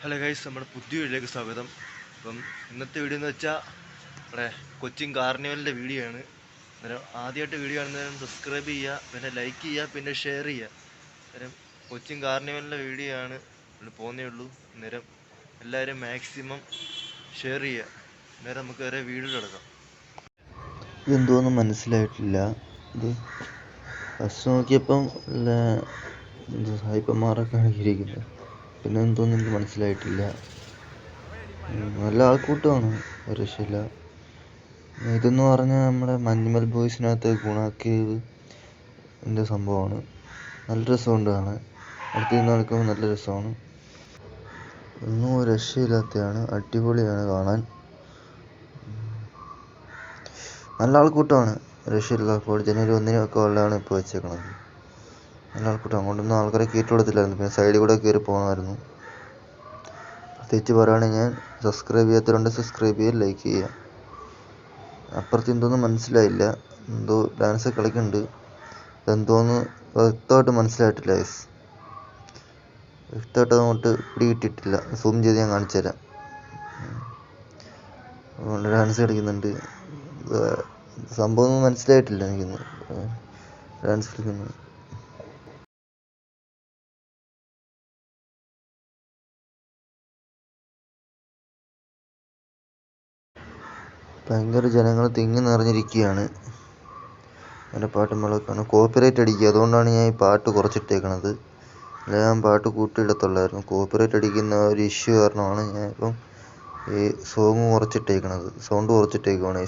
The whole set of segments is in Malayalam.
ഹലോ ഗൈസ്, നമ്മുടെ പുതിയ വീഡിയോയിലേക്ക് സ്വാഗതം. അപ്പം ഇന്നത്തെ വീഡിയോ എന്ന് വെച്ചാൽ നമ്മുടെ കൊച്ചിൻ കാർണിവലിൻ്റെ വീഡിയോ ആണ്. അന്നേരം ആദ്യമായിട്ട് വീഡിയോ കാണുന്നതിനും സബ്സ്ക്രൈബ് ചെയ്യുക, പിന്നെ ലൈക്ക് ചെയ്യുക, പിന്നെ ഷെയർ ചെയ്യുക. അന്നേരം കൊച്ചിൻ കാർണിവലിൻ്റെ വീഡിയോ ആണ് പോകുന്നേ ഉള്ളൂ. അന്നേരം എല്ലാവരും മാക്സിമം ഷെയർ ചെയ്യുക. അന്നേരം നമുക്ക് വേറെ വീഡിയോ എടുക്കാം. ഇതെന്തോന്നും മനസ്സിലായിട്ടില്ല. ഇത് ഫസ്റ്റ് നോക്കിയപ്പം സായിപ്പന്മാരൊക്കെ ഇരിക്കുന്നത്, പിന്നെ എന്തോന്നും എനിക്ക് മനസ്സിലായിട്ടില്ല. നല്ല ആൾക്കൂട്ടമാണ്, ഒരു രക്ഷയില്ല. ഇതെന്ന് പറഞ്ഞാൽ നമ്മുടെ മഞ്ഞുമൽ ബോയ്സിനകത്ത് ഗുണാക്കേവ് എൻ്റെ സംഭവമാണ്. നല്ല രസമുണ്ട് കാണാൻ, അടുത്ത് നിന്ന് നടക്കുമ്പോൾ നല്ല രസമാണ്. ഒന്നും ഒരു രക്ഷയില്ലാത്തതാണ്, അടിപൊളിയാണ് കാണാൻ. നല്ല ആൾക്കൂട്ടമാണ്, രക്ഷയില്ല. അപ്പോൾ ജനുവരി 1 ഉള്ളതാണ് ഇപ്പോൾ വെച്ചേക്കണത്. നല്ല ആൾക്കൂട്ടം. അങ്ങോട്ടൊന്നും ആൾക്കാരെ കയറ്റി കൊടുത്തില്ലായിരുന്നു, പിന്നെ സൈഡിൽ കൂടെ കയറി പോകണമായിരുന്നു. പ്രത്യേകിച്ച് പറയുകയാണെങ്കിൽ ഞാൻ സബ്സ്ക്രൈബ് ചെയ്യാത്തവരുണ്ട്, സബ്സ്ക്രൈബ് ചെയ്യുക, ലൈക്ക് ചെയ്യുക. അപ്പുറത്ത് എന്തോന്നും മനസ്സിലായില്ല, എന്തോ ഡാൻസ് കളിക്കുന്നുണ്ട്. ഇതെന്തോന്ന് വ്യക്തമായിട്ട് മനസ്സിലായിട്ടില്ല ഗൈസ്, വ്യക്തമായിട്ട് അങ്ങോട്ട് പിടികിട്ടിട്ടില്ല. സൂം ചെയ്ത് ഞാൻ കാണിച്ചു തരാം. ഡാൻസ് കളിക്കുന്നുണ്ട്, സംഭവം ഒന്നും മനസ്സിലായിട്ടില്ല എനിക്കൊന്ന്. ഡാൻസ് കളിക്കുന്നു. ഭയങ്കര ജനങ്ങൾ തിങ്ങി നിറഞ്ഞിരിക്കുകയാണ്. എൻ്റെ പാട്ടും വെള്ളമൊക്കെയാണ്. കോപ്പിറൈറ്റ് അടിക്കുക, അതുകൊണ്ടാണ് ഞാൻ ഈ പാട്ട് കുറച്ചിട്ടേക്കണത്. അല്ല, ഞാൻ പാട്ട് കൂട്ടിയിടത്തുള്ളായിരുന്നു. കോപ്പിറൈറ്റ് അടിക്കുന്ന ഒരു ഇഷ്യൂ കാരണമാണ് ഞാൻ ഇപ്പം ഈ സോങ് കുറച്ചിട്ടേക്കണത്, സൗണ്ട് കുറച്ചിട്ടേക്കുവാണ്.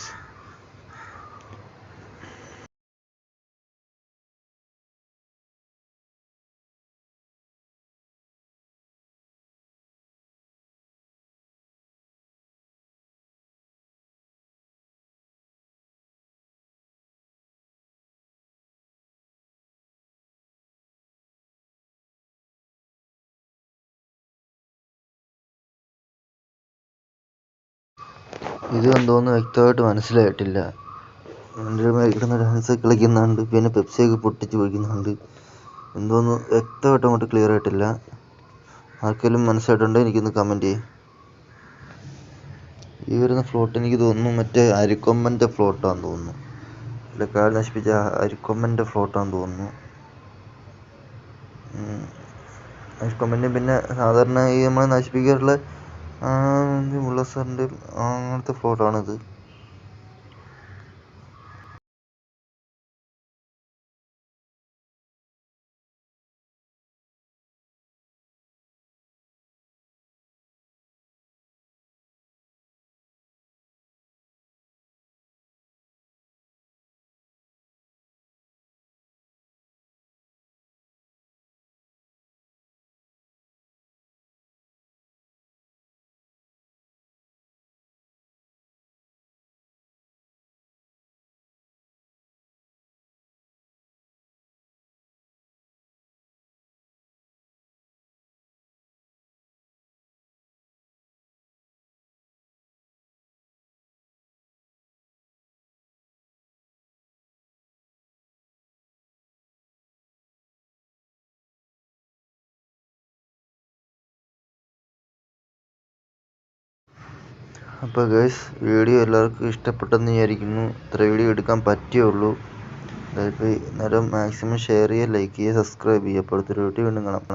ഇത് എന്തോന്ന് വ്യക്തമായിട്ട് മനസ്സിലായിട്ടില്ല. കിടന്ന് ഡാൻസ് കളിക്കുന്നുണ്ട്, പിന്നെ പെപ്സിയൊക്കെ പൊട്ടിച്ച് ഒഴിക്കുന്നുണ്ട്. എന്തോന്ന് വ്യക്തമായിട്ട് അങ്ങോട്ട് ക്ലിയർ ആയിട്ടില്ല. ആർക്കെങ്കിലും മനസ്സിലായിട്ടുണ്ടോ എനിക്കൊന്ന് കമൻറ്റ് ചെയ്യും. ഈ വരുന്ന ഫ്ലോട്ട് എനിക്ക് തോന്നുന്നു മറ്റേ അരിക്കൊമ്പൻ്റെ ഫ്ലോട്ടാന്ന് തോന്നുന്നു. അല്ല, കാട് നശിപ്പിച്ച അരിക്കൊമ്പൻ്റെ ഫ്ലോട്ടാന്ന് തോന്നുന്നു. അരിക്കൊമ്പൻ്റെ പിന്നെ സാധാരണ ഈ നമ്മൾ നശിപ്പിക്കാറുള്ള ഉള്ളസറിൻ്റെ അങ്ങനത്തെ ഫ്ലോട്ടാണിത്. അപ്പോൾ ഗൈസ്, വീഡിയോ എല്ലാവർക്കും ഇഷ്ടപ്പെട്ടെന്ന് വിചാരിക്കുന്നു. ഇത്ര വീഡിയോ എടുക്കാൻ പറ്റിയുള്ളൂ. അതായത് നേരം മാക്സിമം ഷെയർ ചെയ്യുക, ലൈക്ക് ചെയ്യുക, സബ്സ്ക്രൈബ് ചെയ്യുക. അപ്പോൾ അടുത്തൊരു വീഡിയോ വീണ്ടും കാണാം.